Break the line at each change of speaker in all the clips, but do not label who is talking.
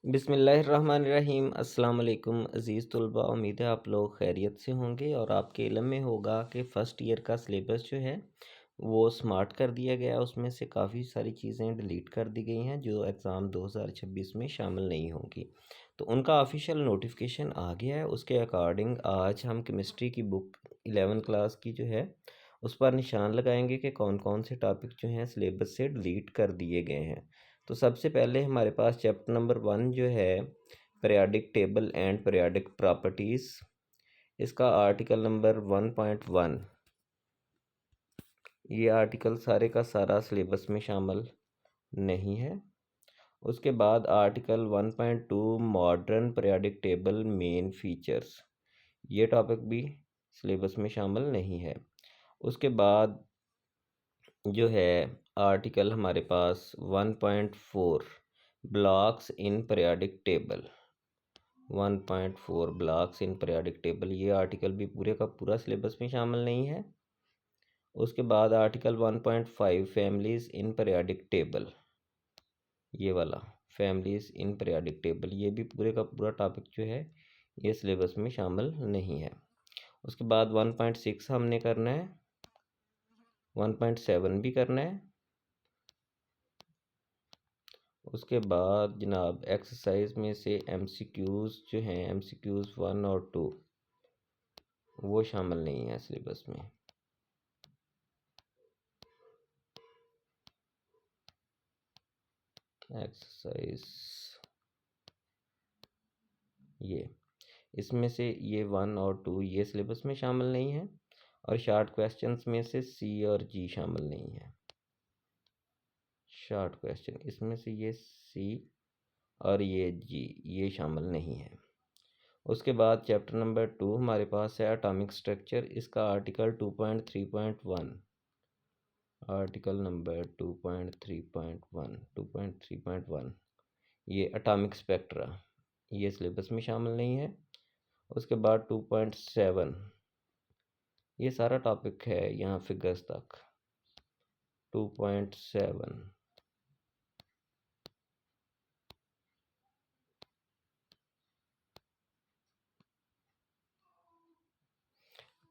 बिस्मिल्लाहिर्रहमानिर्रहीम। अस्सलाम वालेकुम अज़ीज़ तुलबा, उम्मीद है आप लोग खैरियत से होंगे और आपके इल्म में होगा कि फ़र्स्ट ईयर का सिलेबस जो है वो स्मार्ट कर दिया गया है। उसमें से काफ़ी सारी चीज़ें डिलीट कर दी गई हैं जो एग्ज़ाम 2026 में शामिल नहीं होंगी। तो उनका ऑफिशियल नोटिफिकेशन आ गया है। उसके अकॉर्डिंग आज हम केमिस्ट्री की बुक 11 क्लास की जो है उस पर निशान लगाएंगे कि कौन कौन से टॉपिक जो हैं सिलेबस से डिलीट कर दिए गए हैं। तो सबसे पहले हमारे पास चैप्टर नंबर 1 जो है periodic table and periodic properties, इसका आर्टिकल नंबर 1.1, ये आर्टिकल सारे का सारा सिलेबस में शामिल नहीं है। उसके बाद article 1.2 modern periodic table main features, ये टॉपिक भी सिलेबस में शामिल नहीं है। उसके बाद जो है आर्टिकल हमारे पास 1.4 ब्लॉक्स इन पीरियाडिक टेबल, 1.4 ब्लॉक्स इन पीरियाडिक टेबल, ये आर्टिकल भी पूरे का पूरा सिलेबस में शामिल नहीं है। उसके बाद आर्टिकल 1.5 फैमिलीज़ इन पीरियाडिक टेबल, ये वाला फैमिलीज़ इन पीरियाडिक टेबल, ये भी पूरे का पूरा टॉपिक जो है ये सिलेबस में शामिल नहीं है। उसके बाद 1.6 हमने करना है, 1.7 भी करना है। उसके बाद जनाब एक्सरसाइज में से एमसीक्यूज़ जो हैं, एमसीक्यूज़ 1 और 2 वो शामिल नहीं है सिलेबस में। एक्सरसाइज ये, इसमें से ये 1 और 2 ये सिलेबस में शामिल नहीं है। और शार्ट क्वेश्चंस में से सी और जी शामिल नहीं है। शार्ट क्वेश्चन इसमें से ये सी और ये जी ये शामिल नहीं है। उसके बाद चैप्टर नंबर 2 हमारे पास है एटॉमिक स्ट्रक्चर, इसका आर्टिकल 2.3.1, आर्टिकल नंबर 2.3.1 ये एटॉमिक स्पेक्ट्रा, ये सिलेबस में शामिल नहीं है। उसके बाद 2.7 ये सारा टॉपिक है यहाँ फिगर्स तक। 2.7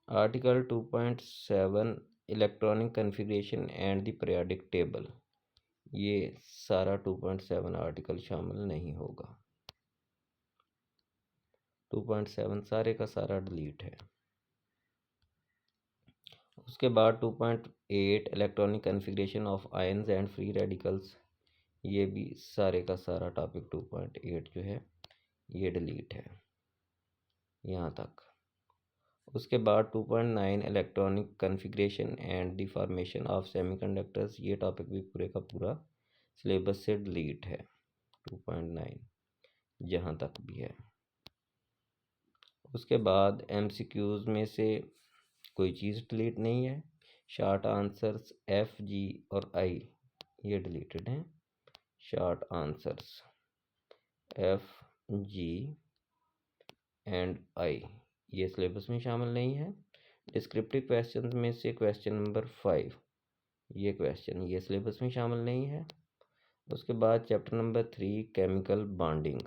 article 2.7 electronic configuration and the periodic table, ये सारा 2.7 आर्टिकल शामिल नहीं होगा। 2.7 सारे का सारा डिलीट है। उसके बाद 2.8 electronic configuration of ions and free radicals, ये भी सारे का सारा टॉपिक 2.8 जो है ये डिलीट है यहाँ तक। उसके बाद 2.9 electronic configuration and the formation of semiconductors, ये टॉपिक भी पूरे का पूरा सिलेबस से डिलीट है। 2.9 जहाँ तक भी है। उसके बाद एमसीक्यूज़ में से कोई चीज़ डिलीट नहीं है। शार्ट आंसर्स एफ जी और आई ये डिलीटेड हैं। Short answers F G and I ये सिलेबस में शामिल नहीं है। डिस्क्रिप्टिव क्वेश्चन में से क्वेश्चन नंबर 5 ये क्वेश्चन ये सिलेबस में शामिल नहीं है। उसके बाद चैप्टर नंबर 3 केमिकल बॉन्डिंग,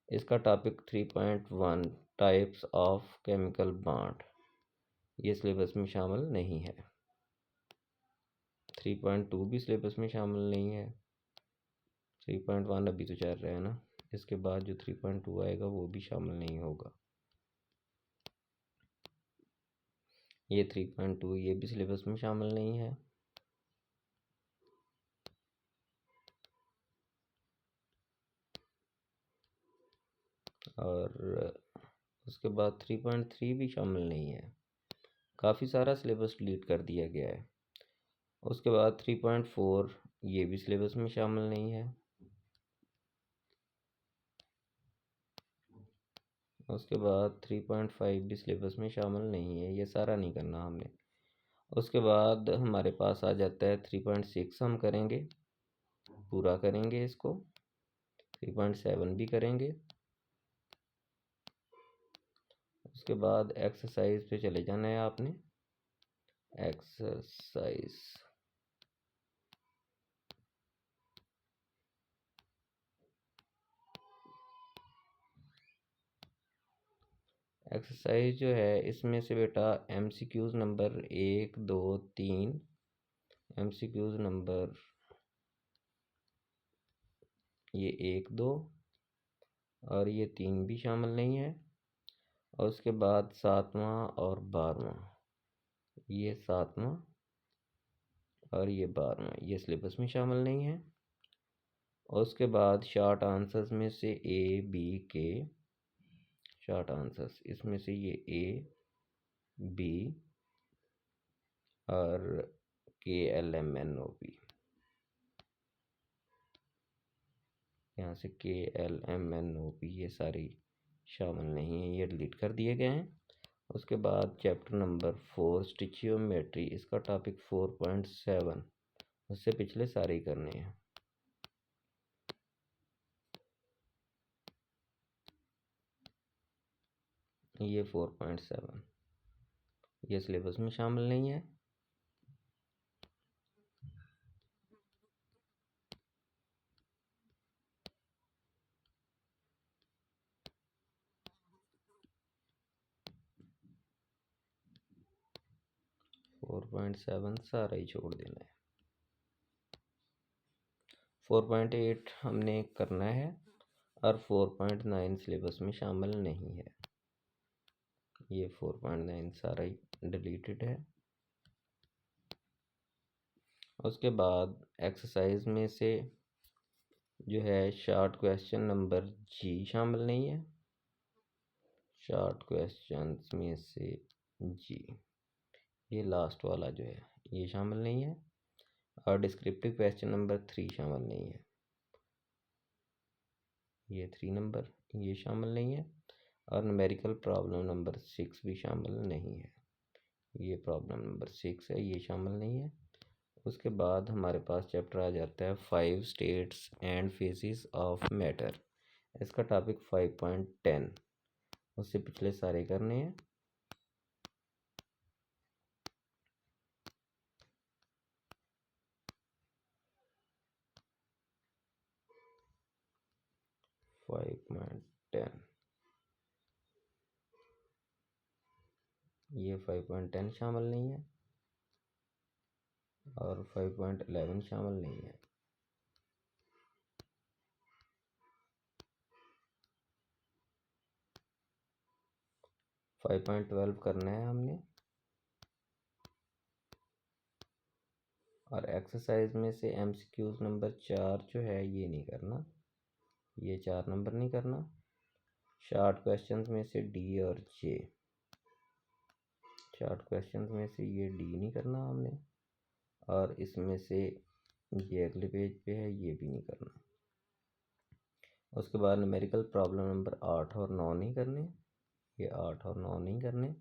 इसका topic 3.1 types of chemical bond, ये सिलेबस में शामिल नहीं है। 3.2 भी सिलेबस में शामिल नहीं है। 3.1 अभी तो चल रहा है ना, इसके बाद जो 3.2 आएगा वो भी शामिल नहीं होगा। ये 3.2 ये भी सिलेबस में शामिल नहीं है। और उसके बाद 3.3 भी शामिल नहीं है। काफ़ी सारा सिलेबस डिलीट कर दिया गया है। उसके बाद 3.4 ये भी सिलेबस में शामिल नहीं है। उसके बाद 3.5 भी सिलेबस में शामिल नहीं है, ये सारा नहीं करना हमने। उसके बाद हमारे पास आ जाता है 3.6 हम करेंगे, पूरा करेंगे इसको। 3.7 भी करेंगे। उसके बाद एक्सरसाइज पे चले जाना है आपने। एक्सरसाइज एक्सरसाइज जो है इसमें से बेटा MCQs नंबर 1 2 3, MCQs नंबर ये 1 2 और ये 3 भी शामिल नहीं है। और उसके बाद 7वां और 12वां, ये 7वां और ये 12वां, ये सिलेबस में शामिल नहीं है। और उसके बाद शॉर्ट आंसर्स में से A B K, short answers इसमें से ये A B और KLMNOP, यहाँ से KLMNOP ये सारी शामिल नहीं है, ये डिलीट कर दिए गए हैं। उसके बाद चैप्टर नंबर 4 स्टिचियोमेट्री, इसका टॉपिक 4.7, उससे पिछले सारे ही करने हैं। ये 4.7 ये सिलेबस में शामिल नहीं है। फोर 4.7 सारा ही छोड़ देना है। 4.8 हमने करना है और 4.9 सिलेबस में शामिल नहीं है। ये 4.9 सारा ही डिलीटेड है। उसके बाद एक्सरसाइज में से जो है शॉर्ट क्वेश्चन नंबर G शामिल नहीं है। शॉर्ट क्वेश्चंस में से G, ये लास्ट वाला जो है ये शामिल नहीं है। और डिस्क्रिप्टिव क्वेश्चन नंबर 3 शामिल नहीं है। ये 3 नंबर ये शामिल नहीं है। और न्यूमेरिकल प्रॉब्लम नंबर 6 भी शामिल नहीं है। ये प्रॉब्लम नंबर 6 है, ये शामिल नहीं है। उसके बाद हमारे पास चैप्टर आ जाता है 5 states and phases of matter, इसका टॉपिक 5.10, उससे पिछले सारे करने हैं। ये 5.10 शामिल नहीं है और 5.11 शामिल नहीं है। 5.12 करना है हमने। और एक्सरसाइज में से MCQs नंबर 4 जो है ये नहीं करना, ये 4 नंबर नहीं करना। शॉर्ट क्वेश्चंस में से D और J, शॉर्ट क्वेश्चंस में से ये D नहीं करना हमने। और इसमें से ये अगले पेज पे है, ये भी नहीं करना। उसके बाद न्यूमेरिकल प्रॉब्लम नंबर 8 और 9 नहीं करने, ये 8 और 9 नहीं करने।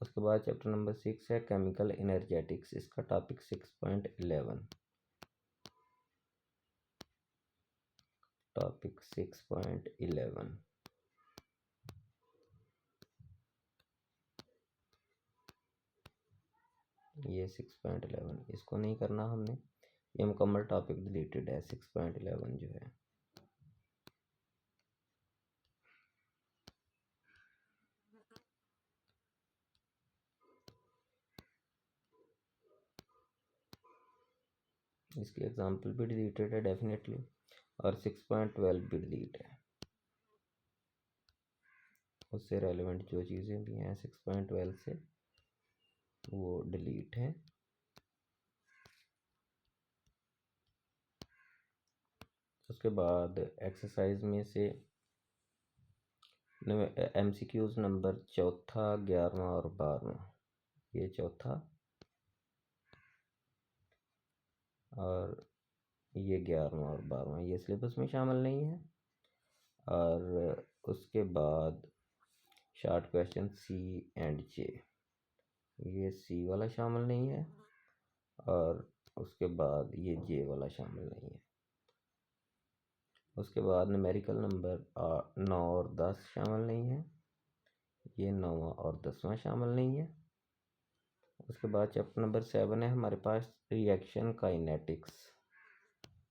उसके बाद चैप्टर नंबर 6 है केमिकल एनर्जेटिक्स, इसका टॉपिक 6.11, टॉपिक 6.11, ये 6.11 इसको नहीं करना हमने, ये मुकम्मल टॉपिक डिलीटेड है 6.11 जो है। इसकी एग्जांपल भी डिलीटेड है डेफिनेटली, और 6.12 भी डिलीट है। उससे रेलेवेंट जो चीज़ें भी हैं 6.12 से वो डिलीट है। उसके बाद एक्सरसाइज में से MCQs नंबर 4, 11वां और 12वां, ये 4 और ये 11वां और 12वां, ये सिलेबस में शामिल नहीं है। और उसके बाद short question C and J, ये C वाला शामिल नहीं है। और उसके बाद ये J वाला शामिल नहीं है। उसके बाद न्यूमेरिकल नंबर 9 और 10 शामिल नहीं है, ये 9वां और 10वां शामिल नहीं है। उसके बाद चैप्टर नंबर 7 है हमारे पास रिएक्शन काइनेटिक्स,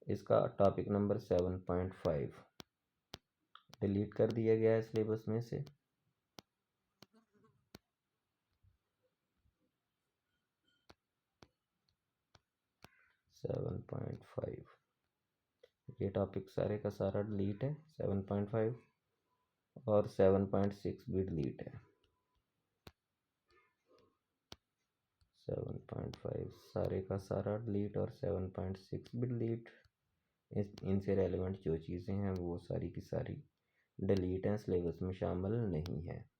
इसका टॉपिक नंबर 7.5 डिलीट कर दिया गया है सिलेबस में से। 7.5 ये टॉपिक सारे का सारा डिलीट है। 7.5 और 7.6 भी डिलीट है। 7.5 सारे का सारा डिलीट और 7.6 भी डिलीट। इनसे रेलेवेंट जो चीज़ें हैं वो सारी की सारी डिलीट हैं, सिलेबस में शामिल नहीं है।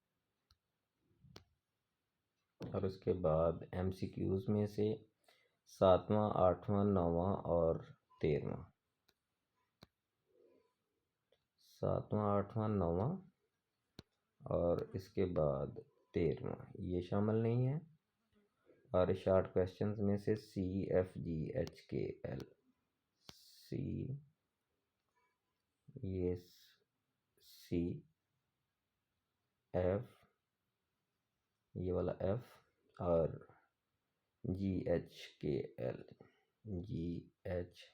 और उसके बाद MCQs में से 7वां, 8वां, 9वां और 13वां, 7वां, 8वां, 9वां और इसके बाद 13वां ये शामिल नहीं है। और शॉर्ट क्वेश्चंस में से CFGHKL, सी ये सी एफ ये वाला एफ और GHKL, GHKL,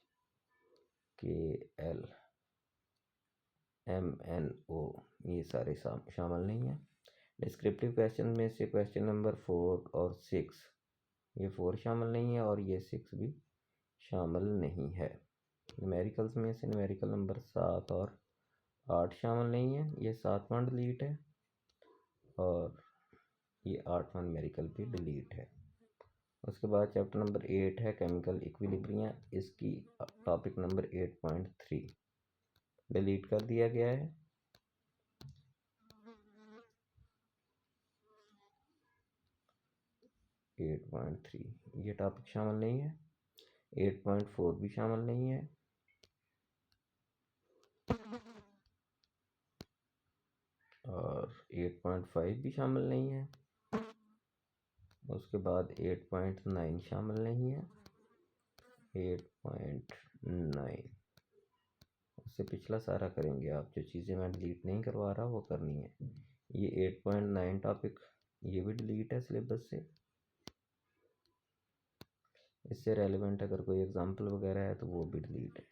MNO ये सारे शामिल नहीं है। डिस्क्रिप्टिव क्वेश्चन में से क्वेश्चन नंबर 4 और 6 ये 4 शामिल नहीं है और ये 6 भी शामिल नहीं है। न्यूमेरिकल्स में से न्यूमेरिकल नंबर 7 और 8 शामिल नहीं है, ये 7वां डिलीट है और ये 8वां न्यूमेरिकल भी डिलीट है। उसके बाद चैप्टर नंबर 8 है केमिकल इक्विलिब्रियम, इसकी टॉपिक नंबर 8.3 डिलीट कर दिया गया है। 8.3 ये टॉपिक शामिल नहीं है। 8.4 भी शामिल नहीं है और 8.5 भी शामिल नहीं है। उसके बाद 8.9 शामिल नहीं है। 8.9 उससे पिछला सारा करेंगे आप, जो चीज़ें मैं डिलीट नहीं करवा रहा वो करनी है। ये 8.9 टॉपिक ये भी डिलीट है सिलेबस से। इससे रेलिवेंट अगर कोई एग्जाम्पल वगैरह है तो वो भी डिलीट है।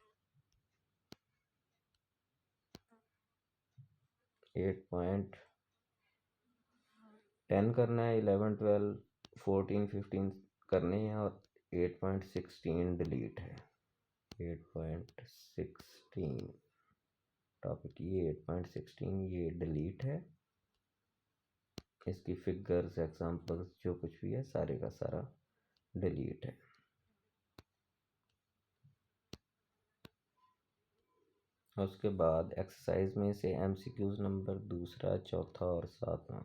8.10 करना है, 11, 12, 14, 15 करने हैं और 8.16 डिलीट है। 8.16 टॉपिक ये 8.16 ये डिलीट है। इसकी फिगर्स, एग्जाम्पल्स जो कुछ भी है सारे का सारा डिलीट है। उसके बाद एक्सरसाइज में से MCQs नंबर 2, 4 और 7वां,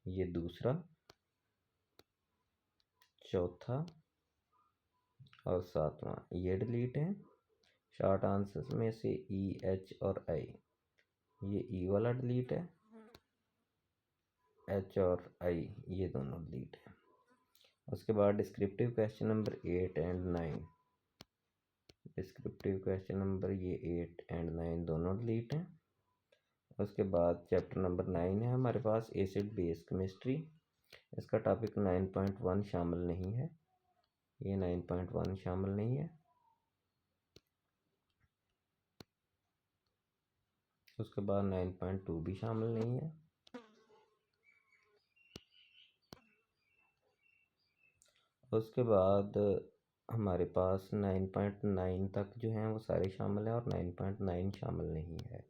ये 2, 4 और 7वां ये डिलीट है। शॉर्ट आंसर्स में से EH और I ये E वाला डिलीट है, H और I ये दोनों डिलीट है। उसके बाद descriptive question number 8 and 9, descriptive question number ये 8 एंड 9 दोनों डिलीट हैं। उसके बाद चैप्टर नंबर 9 है हमारे पास एसिड बेस केमिस्ट्री, इसका टॉपिक 9.1 शामिल नहीं है, ये 9.1 शामिल नहीं है। उसके बाद 9.2 भी शामिल नहीं है। उसके बाद हमारे पास 9.9 तक जो हैं वो सारे शामिल हैं और 9.9 शामिल नहीं है।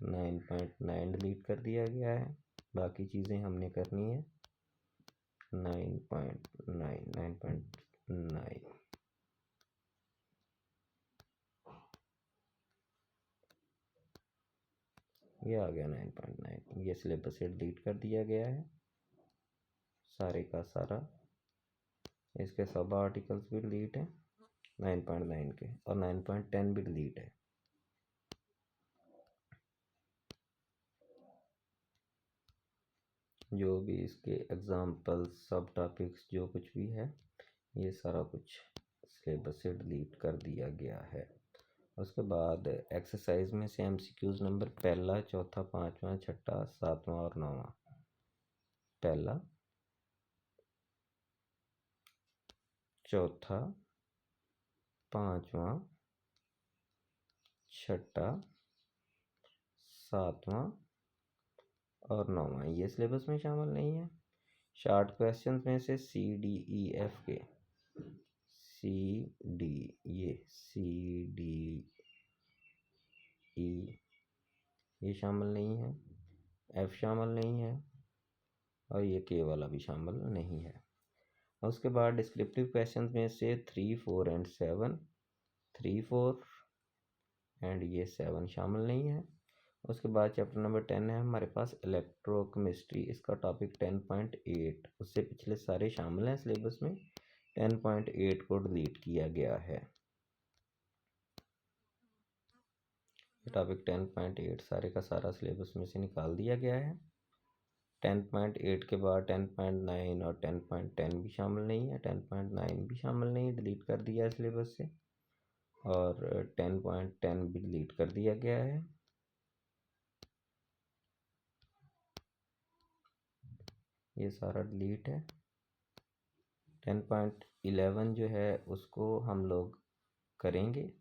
9.9 डिलीट कर दिया गया है, बाकी चीज़ें हमने करनी है। 9.9 ये आ गया। 9.9 ये सिलेबस से डिलीट कर दिया गया है सारे का सारा। इसके सब आर्टिकल्स भी डिलीट हैं 9.9 के और 9.10 भी डिलीट है। जो भी इसके एग्जाम्पल्स, सब टॉपिक्स जो कुछ भी है ये सारा कुछ सिलेबस से डिलीट कर दिया गया है। उसके बाद एक्सरसाइज में से MCQs नंबर 1, 4, 5वां, 6, 7वां और 9वां। 1, 4, 5वां, 6, 7वां और 9वां ये सिलेबस में शामिल नहीं है। शॉर्ट क्वेश्चंस में से CDEF के सी डी, ये सी डी ई ये शामिल नहीं है, एफ शामिल नहीं है और ये के वाला भी शामिल नहीं है। उसके बाद डिस्क्रिप्टिव क्वेश्चन में से 3, 4 एंड 7, 3, 4 एंड ये 7 शामिल नहीं है। उसके बाद चैप्टर नंबर 10 है हमारे पास इलेक्ट्रोकेमिस्ट्री, इसका टॉपिक 10.8, उससे पिछले सारे शामिल हैं सिलेबस में, 10.8 को डिलीट किया गया है। टॉपिक 10.8 सारे का सारा सिलेबस में से निकाल दिया गया है। 10.8 के बाद 10.9 और 10.10 भी शामिल नहीं है, 10.9 भी शामिल नहीं, डिलीट कर दिया है सिलेबस से, और 10.10 भी डिलीट कर दिया गया है। ये सारा डिलीट है। 10.11 जो है उसको हम लोग करेंगे।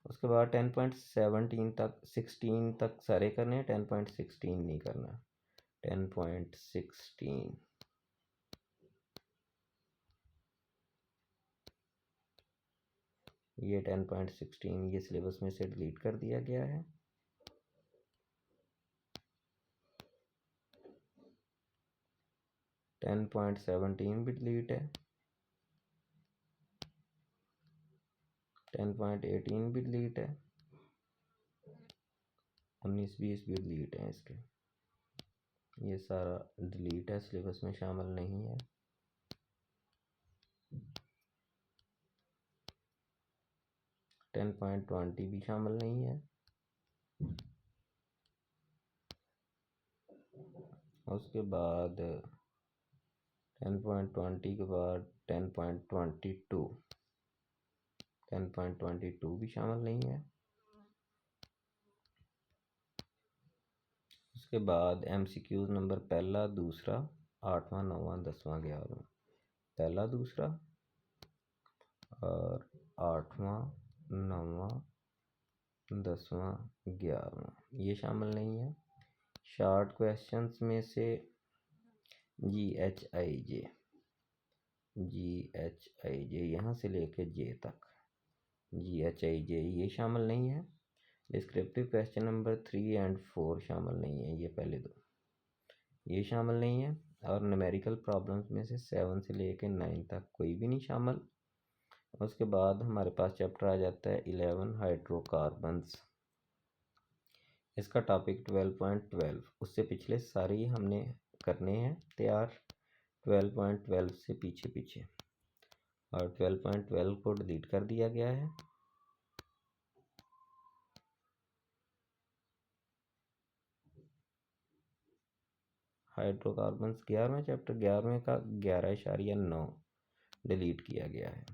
उसके बाद 10.17 तक 16 तक सारे करने हैं, 10.16 नहीं करना। 10.16 ये 10.16 ये सिलेबस में से डिलीट कर दिया गया है। टेन 10.17 भी डिलीट है, 10.18 भी डिलीट है, 19, 20 भी डिलीट है इसके। ये सारा डिलीट है, सिलेबस में शामिल नहीं है। टेन 10.20 भी शामिल नहीं है। उसके बाद 10.20 के बाद 10.22 भी शामिल नहीं है। उसके बाद MCQs नंबर पहला, दूसरा, 8वां, 9वां, 10वां, 11वां, पहला, दूसरा और 8वां, 9वां, 10वां, 11वां ये शामिल नहीं है। शॉर्ट क्वेश्चंस में से GHIJ यहाँ से लेके जे तक GHIJ ये शामिल नहीं है। डिस्क्रिप्टिव क्वेश्चन नंबर 3 एंड 4 शामिल नहीं है, ये पहले दो ये शामिल नहीं है। और न्यूमेरिकल प्रॉब्लम्स में से 7 से लेके 9 तक कोई भी नहीं शामिल। उसके बाद हमारे पास चैप्टर आ जाता है 11 हाइड्रोकार्बन्स, इसका टॉपिक 12.12, उससे पिछले सारे ही हमने करने हैं तैयार 12.12 से पीछे पीछे, और 12.12 को डिलीट कर दिया गया है। हाइड्रोकार्बन्स 11वें चैप्टर 11वें का 11.9 डिलीट किया गया है।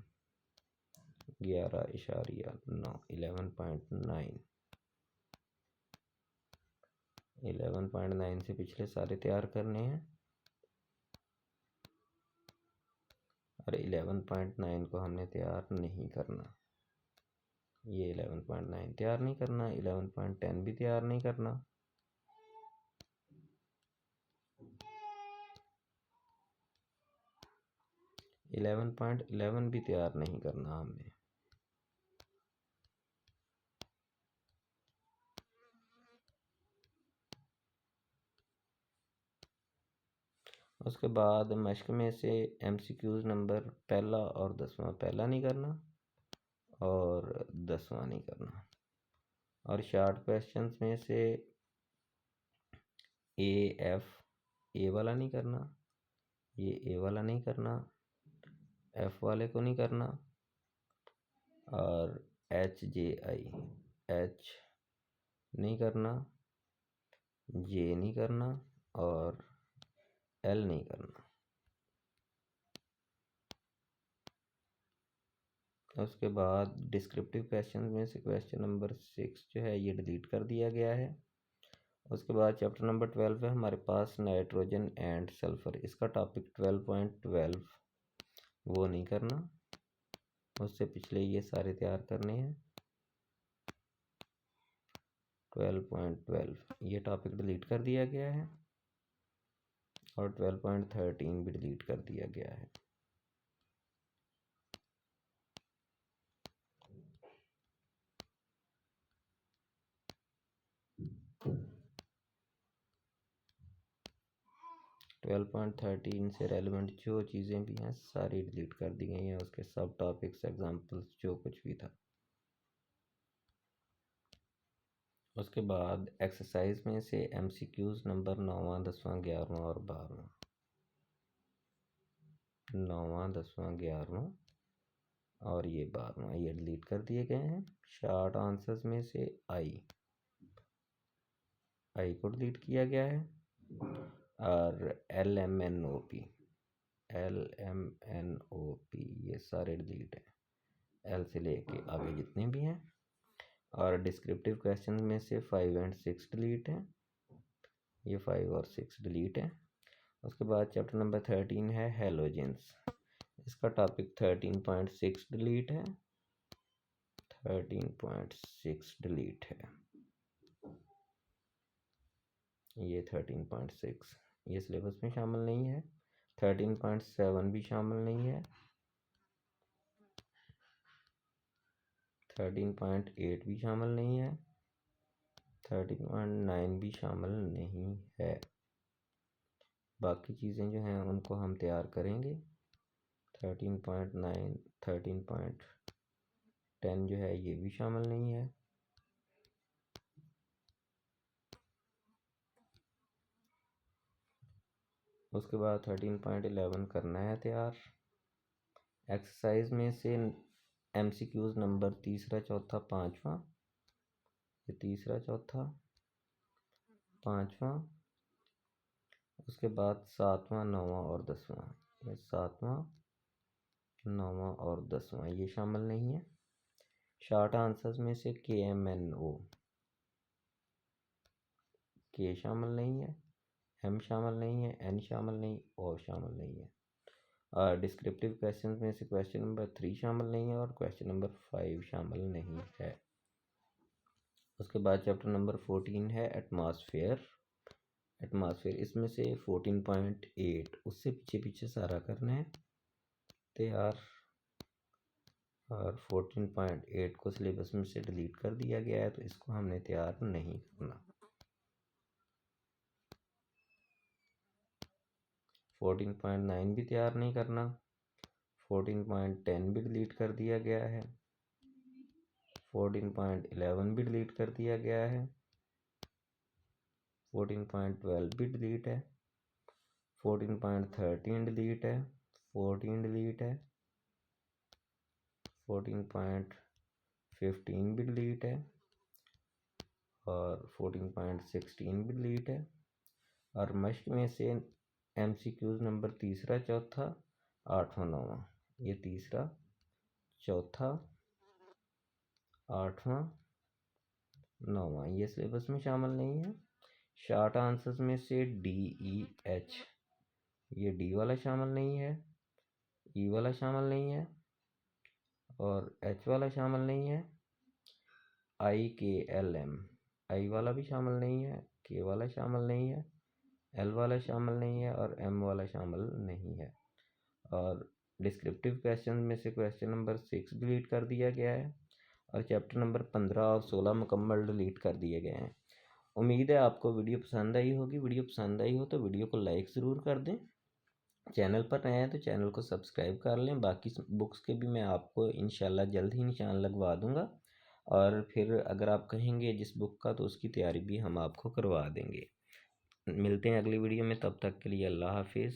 11.9 11.9 से पिछले सारे तैयार करने हैं, और 11.9 को हमने तैयार नहीं करना। ये 11.9 तैयार नहीं करना, 11.10 भी तैयार नहीं करना। इलेवन पॉइंट 11 भी तैयार नहीं करना हमने। उसके बाद मश्क में से MCQs नंबर पहला और 10वां, पहला नहीं करना और 10वां नहीं करना। और शॉर्ट क्वेश्चंस में से AF ए वाला नहीं करना, ये ए वाला नहीं करना, F वाले को नहीं करना, और HJI H नहीं करना, J नहीं करना और L नहीं करना। उसके बाद डिस्क्रिप्टिव क्वेश्चन में से क्वेश्चन नंबर 6 जो है ये डिलीट कर दिया गया है। उसके बाद चैप्टर नंबर 12 है हमारे पास नाइट्रोजन एंड सल्फर, इसका टॉपिक 12.12 वो नहीं करना, उससे पिछले ये सारे तैयार करने हैं। 12.12 ये टॉपिक डिलीट कर दिया गया है, और 12.13 भी डिलीट कर दिया गया है। 12.13 से रेलिवेंट जो चीज़ें भी हैं सारी डिलीट कर दी गई हैं, उसके सब टॉपिक्स एग्जांपल्स जो कुछ भी था। उसके बाद एक्सरसाइज में से MCQs नंबर 9वां 10वां 11वां और 12वां, 9वां 10वां 11वां और ये 12वां ये डिलीट कर दिए गए हैं। शॉर्ट आंसर्स में से आई को डिलीट किया गया है और LMNOP ये सारे डिलीट हैं, L से लेके आगे जितने भी हैं। और डिस्क्रिप्टिव क्वेश्चन में से 5 और 6 डिलीट हैं, ये 5 और 6 डिलीट हैं। उसके बाद चैप्टर नंबर 13 है हेलोजेंस, इसका टॉपिक 13.6 डिलीट है, 13.6 डिलीट है, ये 13.6 ये सिलेबस में शामिल नहीं है। 13.7 भी शामिल नहीं है, 13.8 भी शामिल नहीं है, 13.9 भी शामिल नहीं है। बाकी चीज़ें जो हैं उनको हम तैयार करेंगे। 13.9 13.10 जो है ये भी शामिल नहीं है। उसके बाद 13.11 करना है तैयार। एक्सरसाइज में से MCQs नंबर तीसरा चौथा पाँचवा, ये तीसरा चौथा पाँचवा, उसके बाद 7वां 9वां और 10वां, ये 7वां 9वां और 10वां ये शामिल नहीं है। शॉर्ट आंसर्स में से KMNO के शामिल नहीं है, M शामिल नहीं है, N शामिल नहीं, O शामिल नहीं है। और डिस्क्रिप्टिव क्वेश्चन में से क्वेश्चन नंबर 3 शामिल नहीं है और क्वेश्चन नंबर 5 शामिल नहीं है। उसके बाद चैप्टर नंबर 14 है एटमॉस्फेयर, इसमें से 14.8 उससे पीछे पीछे सारा करना है तैयार। और 14.8 को सिलेबस में से डिलीट कर दिया गया है, तो इसको हमने तैयार नहीं करना। 14.9 भी तैयार नहीं करना, 14.10 भी डिलीट कर दिया गया है, 14.11 भी डिलीट कर दिया गया है, 14.12 भी डिलीट है, 14.13 डिलीट है, 14 डिलीट है, 14.15 भी डिलीट है और 14.16 भी डिलीट है। और मश्क में से MCQs नंबर तीसरा चौथा 8वां 9वां, ये तीसरा चौथा 8वां 9वां ये सिलेबस में शामिल नहीं है। शॉर्ट आंसर्स में से DEH, ये D वाला शामिल नहीं है, E वाला शामिल नहीं है और H वाला शामिल नहीं है। IKLM, I वाला भी शामिल नहीं है, K वाला शामिल नहीं है, L वाला शामिल नहीं है और M वाला शामिल नहीं है। और डिस्क्रिप्टिव क्वेश्चन में से क्वेश्चन नंबर 6 डिलीट कर दिया गया है और चैप्टर नंबर 15 और 16 मुकम्मल डिलीट कर दिए गए हैं। उम्मीद है आपको वीडियो पसंद आई होगी। वीडियो पसंद आई हो तो वीडियो को लाइक ज़रूर कर दें। चैनल पर नए हैं तो चैनल को सब्सक्राइब कर लें। बाकी बुक्स के भी मैं आपको इंशाल्लाह जल्द ही निशान लगवा दूंगा और फिर अगर आप कहेंगे जिस बुक का तो उसकी तैयारी भी हम आपको करवा देंगे। मिलते हैं अगली वीडियो में, तब तक के लिए अल्लाह हाफिज़।